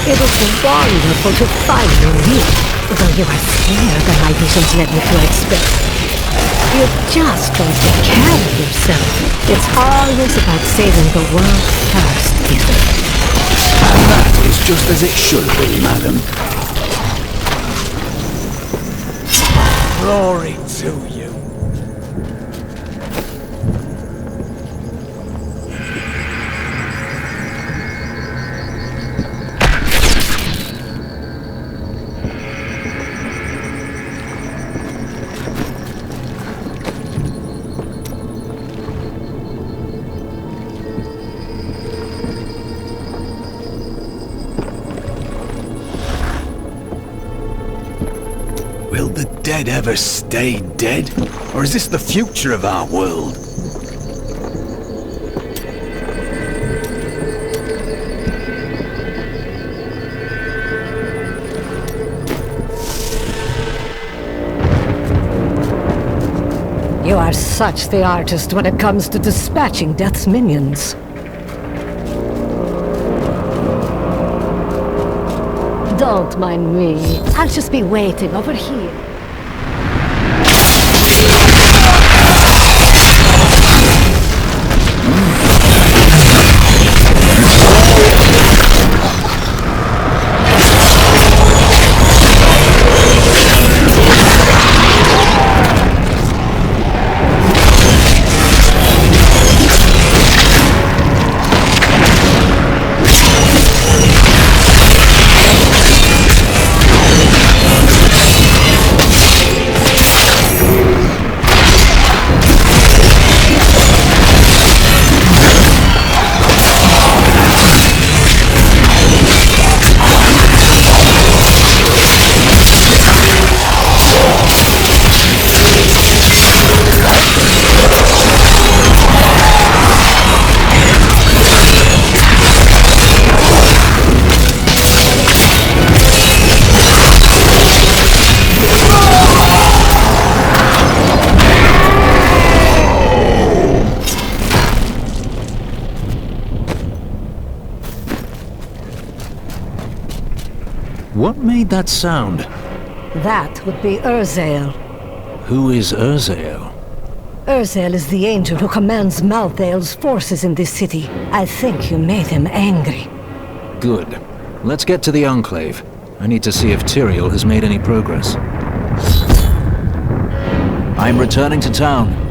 It is wonderful to find you here, though you are scarier than my visions led me to expect. You just don't take care of yourself. It's always about saving the world first, isn't it? And that is just as it should be, madam. Glory to you. Will the dead ever stay dead? Or is this the future of our world? You are such the artist when it comes to dispatching Death's minions. Don't mind me. I'll just be waiting over here. What made that sound? That would be Urzael. Who is Urzael? Urzael is the angel who commands Malthael's forces in this city. I think you made him angry. Good. Let's get to the Enclave. I need to see if Tyrael has made any progress. I'm returning to town.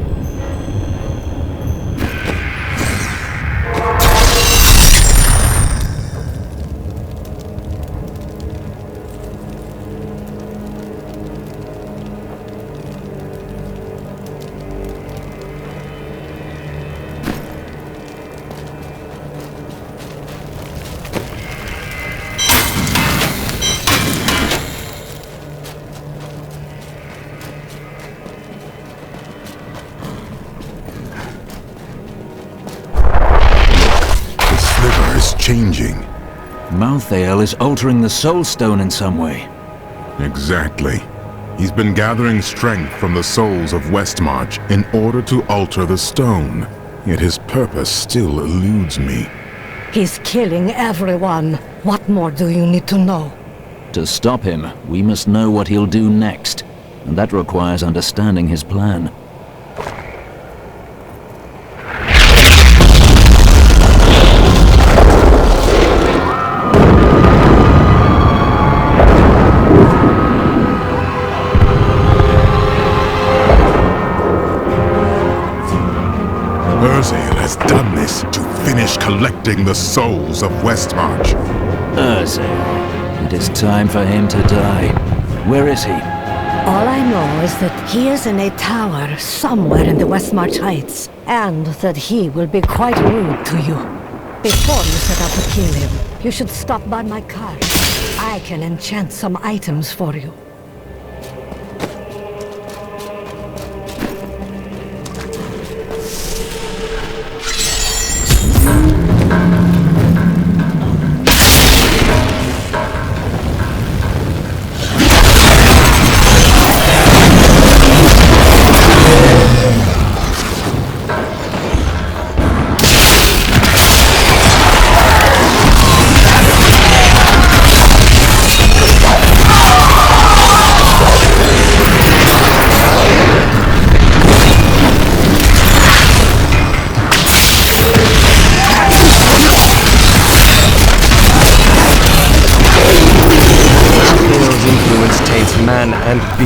Changing. Malthael is altering the Soul Stone in some way. Exactly. He's been gathering strength from the souls of Westmarch in order to alter the stone. Yet his purpose still eludes me. He's killing everyone. What more do you need to know? To stop him, we must know what he'll do next. And that requires understanding his plan. Urzael has done this to finish collecting the souls of Westmarch. Urzael. It is time for him to die. Where is he? All I know is that he is in a tower somewhere in the Westmarch Heights, and that he will be quite rude to you. Before you set out to kill him, you should stop by my car. I can enchant some items for you.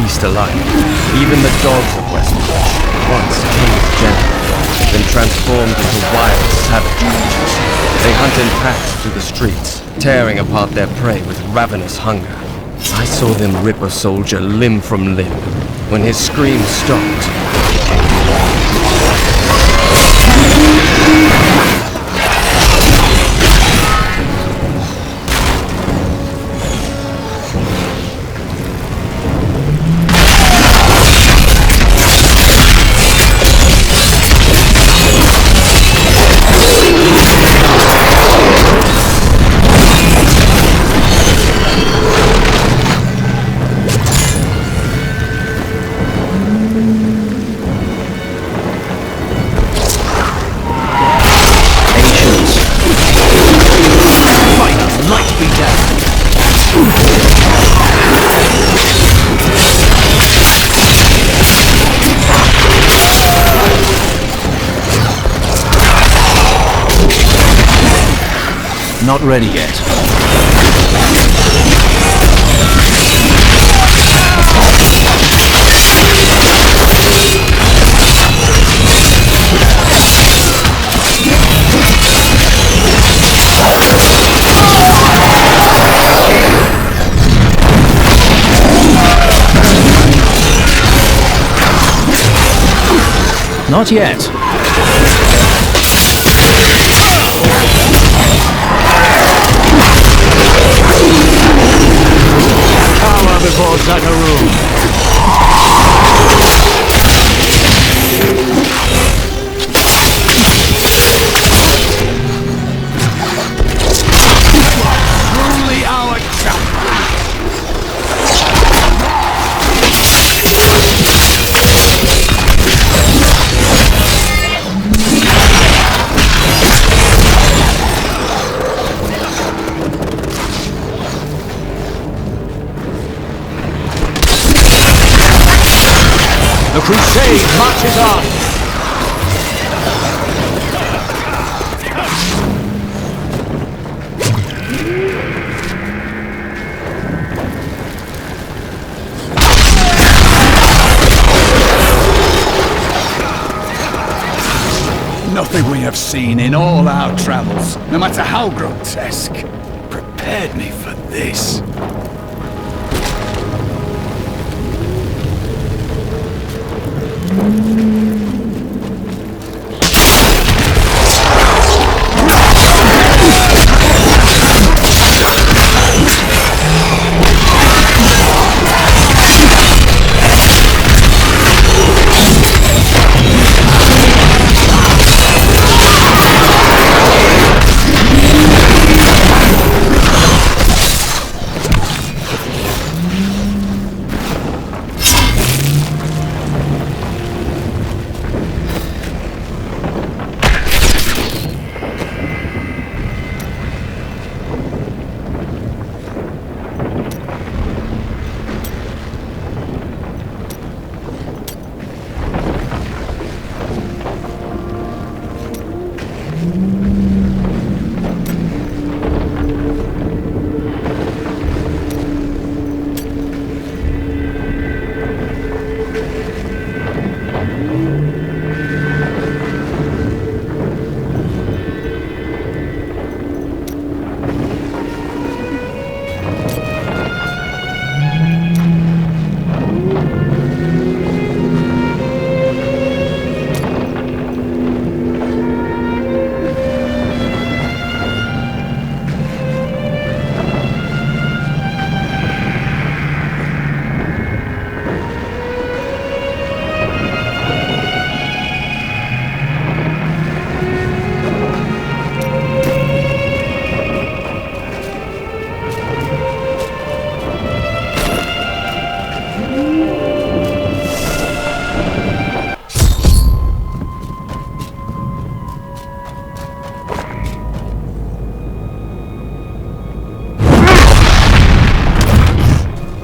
beast alike. Even the dogs of Westmarch, once tame gentle, then transformed into wild, savage creatures. They hunt in packs through the streets, tearing apart their prey with ravenous hunger. I saw them rip a soldier limb from limb. When his screams stopped, they came to life. Not ready yet. Not yet. Power before Zakaru. Truly our champion. The crusade marches on! Nothing we have seen in all our travels, no matter how grotesque, prepared me for this.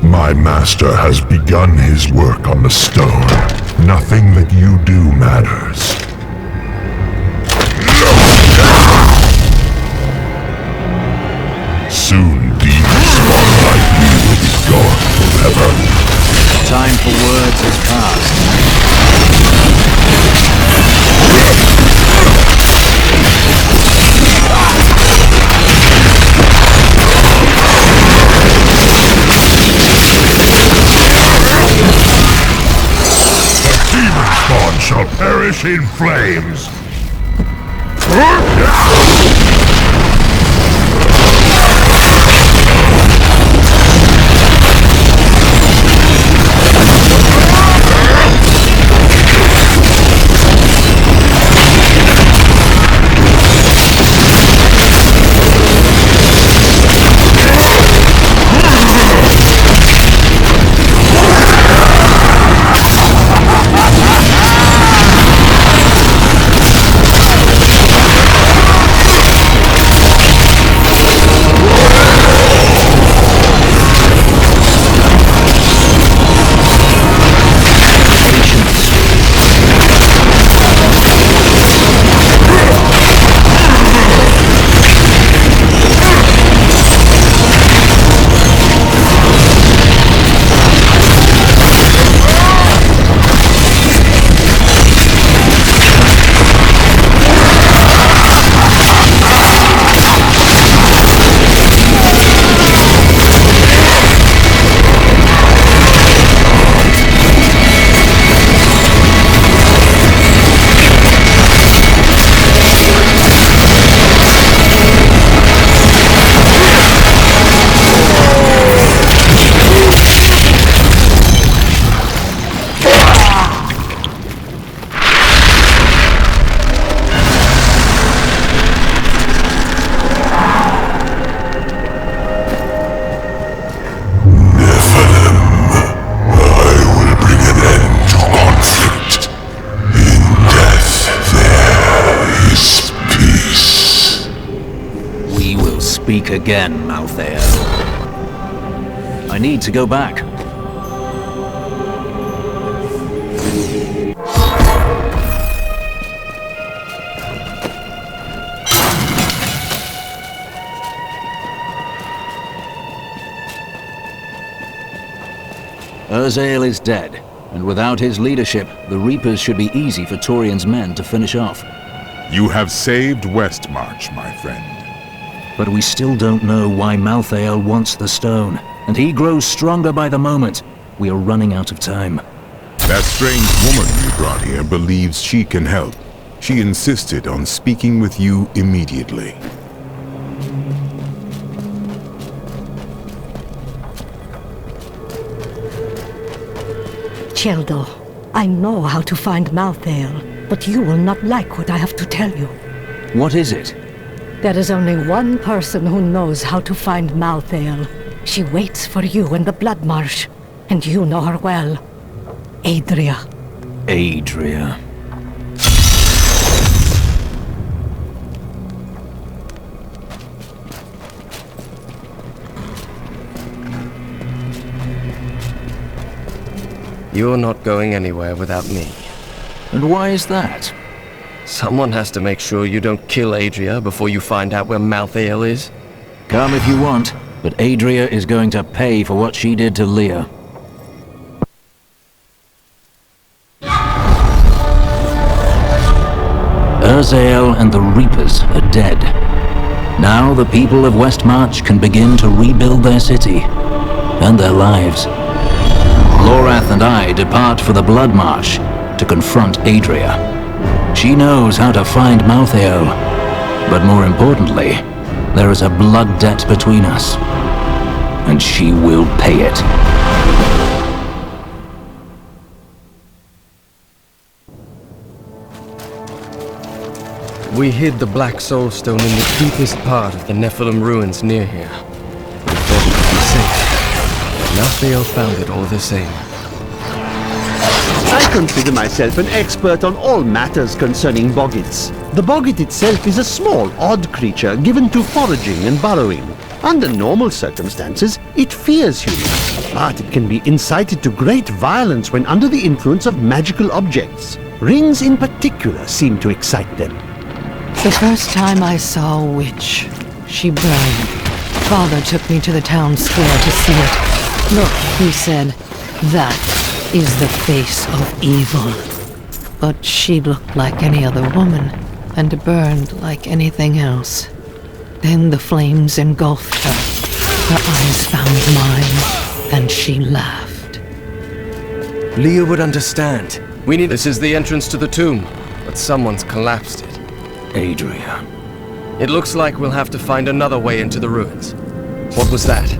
My master has begun his work on the stone. Nothing that you do matters. Soon demons spawn like you will be gone forever. time for words has passed. Demon spawn shall perish in flames! Speak again, Malthael. I need to go back. Urzael is dead, and without his leadership, the Reapers should be easy for Torian's men to finish off. You have saved Westmarch, my friend. But we still don't know why Malthael wants the stone, and he grows stronger by the moment. We are running out of time. That strange woman you brought here believes she can help. She insisted on speaking with you immediately. Cheldo, I know how to find Malthael, but you will not like what I have to tell you. What is it? There is only one person who knows how to find Malthael. She waits for you in the Blood Marsh, and you know her well. Adria. Adria. You're not going anywhere without me. And why is that? Someone has to make sure you don't kill Adria before you find out where Malthael is. Come if you want, but Adria is going to pay for what she did to Leah. Urzael and the Reapers are dead. Now the people of Westmarch can begin to rebuild their city and their lives. Lorath and I depart for the Blood Marsh to confront Adria. She knows how to find Malthael, but more importantly, there is a blood debt between us, and she will pay it. We hid the Black Soul Stone in the deepest part of the Nephilim ruins near here. We thought it would be safe. Malthael found it all the same. I consider myself an expert on all matters concerning boggits. The boggit itself is a small, odd creature given to foraging and burrowing. Under normal circumstances, it fears humans, but it can be incited to great violence when under the influence of magical objects. Rings in particular seem to excite them. The first time I saw a witch, she burned. Father took me to the town square to see it. Look, he said, that is the face of evil. But she looked like any other woman, and burned like anything else. Then the flames engulfed her. Her eyes found mine, and she laughed. Leah would understand. This is the entrance to the tomb, but someone's collapsed it. Adria. It looks like we'll have to find another way into the ruins. What was that?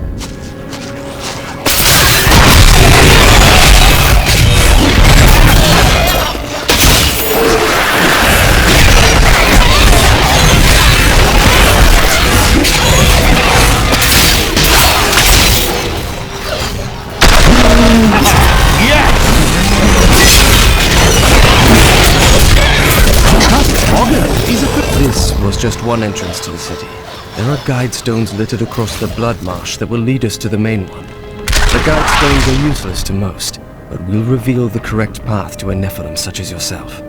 This was just one entrance to the city. There are guide stones littered across the blood marsh that will lead us to the main one. The guide stones are useless to most, but will reveal the correct path to a Nephilim such as yourself.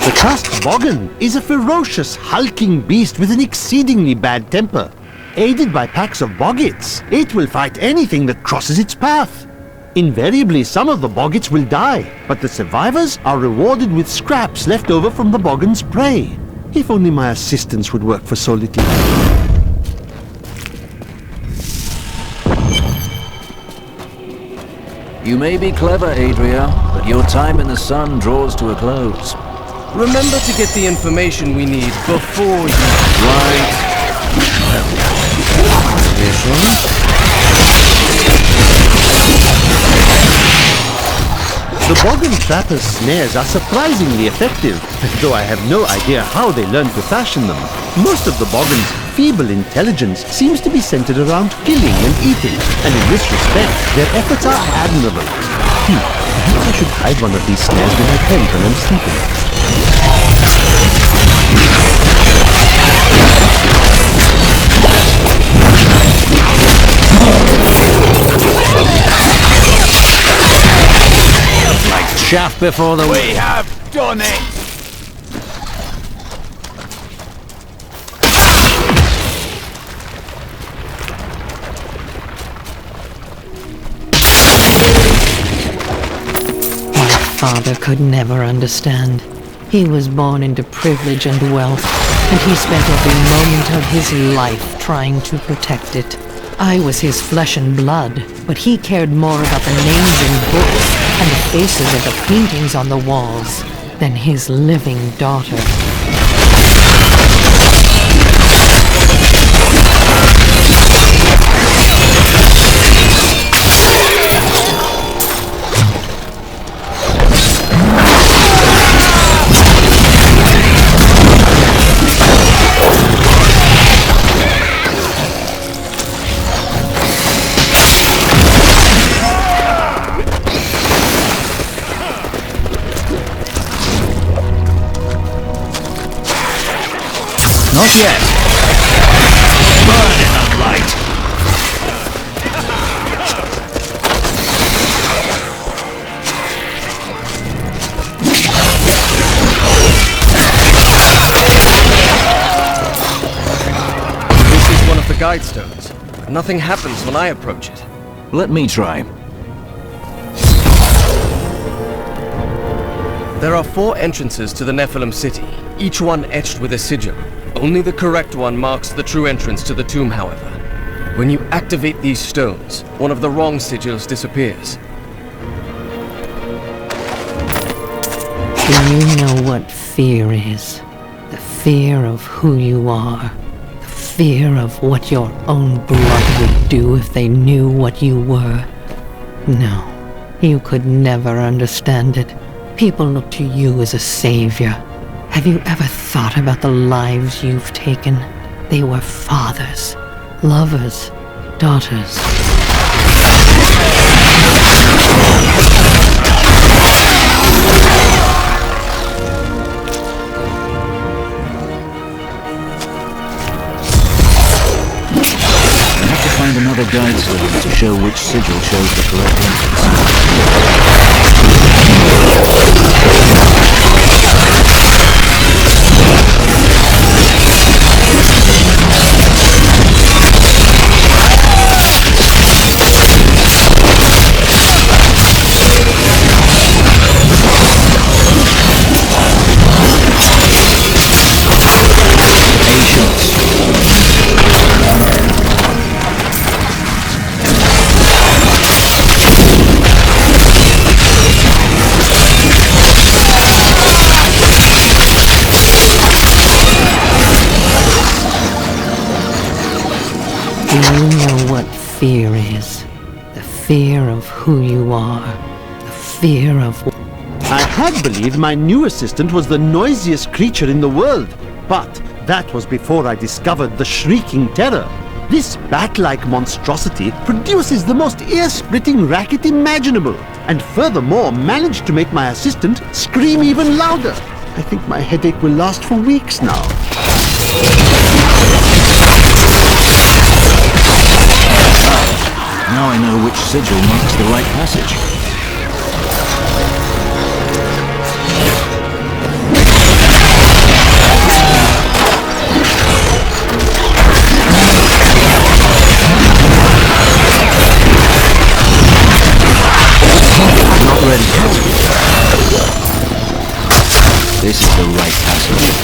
The cursed Boggin is a ferocious, hulking beast with an exceedingly bad temper. Aided by packs of boggits, it will fight anything that crosses its path. Invariably, some of the boggits will die, but the survivors are rewarded with scraps left over from the Boggin's prey. If only my assistants would work for Solitude. You may be clever, Adria, but your time in the sun draws to a close. Remember to get the information we need before you... Right. The Boggin Trapper's snares are surprisingly effective, though I have no idea how they learned to fashion them. Most of the Boggin's feeble intelligence seems to be centered around killing and eating, and in this respect, their efforts are admirable. Perhaps I should hide one of these snares with my tent when I'm sleeping. Like chaff before the We have done it! My father could never understand. He was born into privilege and wealth, and he spent every moment of his life trying to protect it. I was his flesh and blood, but he cared more about the names in books and the faces of the paintings on the walls than his living daughter. Not yet. Burn in the light. This is one of the guide stones, but nothing happens when I approach it. Let me try. There are 4 entrances to the Nephilim city, each one etched with a sigil. Only the correct one marks the true entrance to the tomb, however. When you activate these stones, one of the wrong sigils disappears. Do you know what fear is? The fear of who you are. The fear of what your own blood would do if they knew what you were. No, you could never understand it. People look to you as a savior. Have you ever thought about the lives you've taken? They were fathers, lovers, daughters. I have to find another guide stone to show which sigil shows the correct entrance. you know what fear is? The fear of who you are. The fear of... I had believed my new assistant was the noisiest creature in the world, but that was before I discovered the Shrieking Terror. This bat-like monstrosity produces the most ear-splitting racket imaginable, and furthermore managed to make my assistant scream even louder. I think my headache will last for weeks now. Now I know which sigil marks the right passage. Not ready yet. This is the right passage.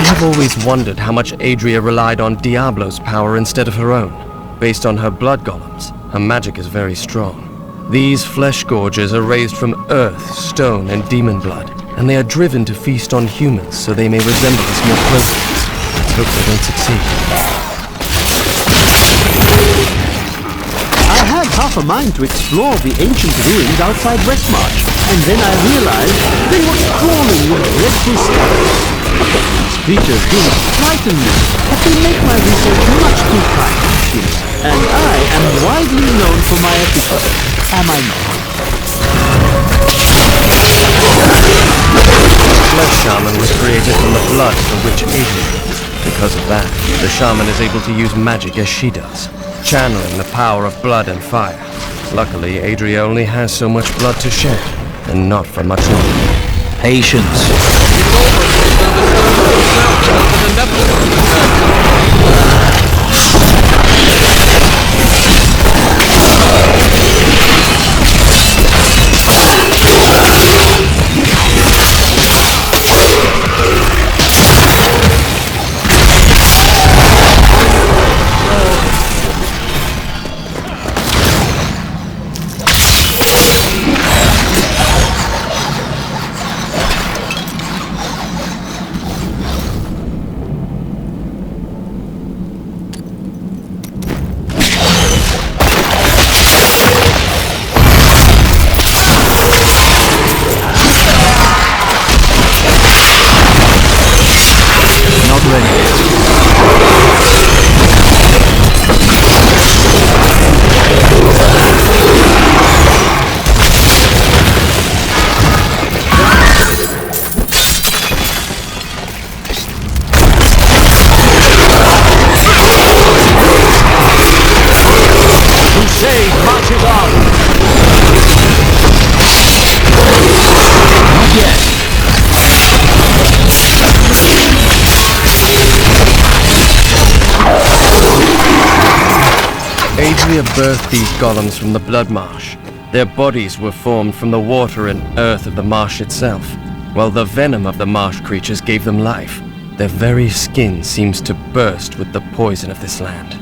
I've always wondered how much Adria relied on Diablo's power instead of her own. Based on her blood golems, her magic is very strong. These flesh gorges are raised from earth, stone, and demon blood, and they are driven to feast on humans so they may resemble us more closely. Let's hope they don't succeed. I had half a mind to explore the ancient ruins outside Westmarch, and then I realized they were crawling with dreadful skeletons. These creatures do not frighten me, but they make my research much too time-consuming. And I am widely known for my efficiency, am I not? Blood Shaman was created from the blood of the witch Adria. Because of that, the shaman is able to use magic as she does, channeling the power of blood and fire. Luckily, Adria only has so much blood to shed, and not for much longer. Patience. Adria birthed these golems from the blood marsh. Their bodies were formed from the water and earth of the marsh itself, while the venom of the marsh creatures gave them life. Their very skin seems to burst with the poison of this land.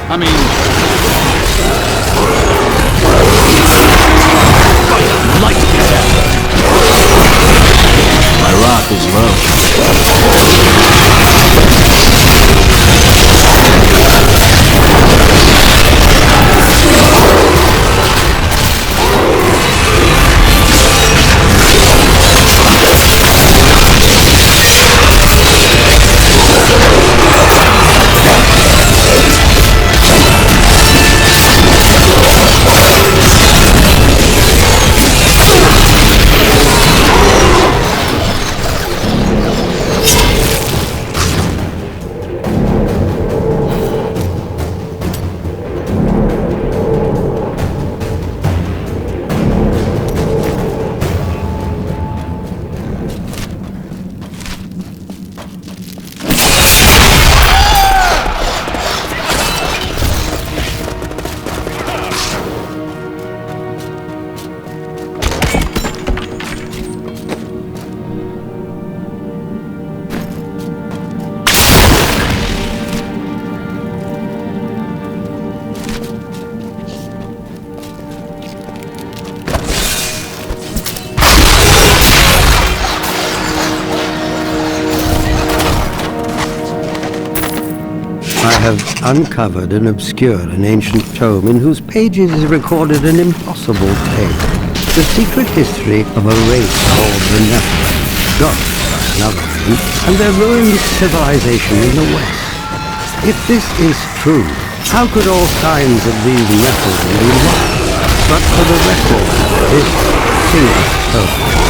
I mean... Light this out! My wrath is low. I have uncovered and obscured an ancient tome in whose pages is recorded an impossible tale. The secret history of a race called the Nephilim, gods by another name, and their ruined civilization in the West. If this is true, how could all signs of these Nephilim be lost? But for the record, this single tome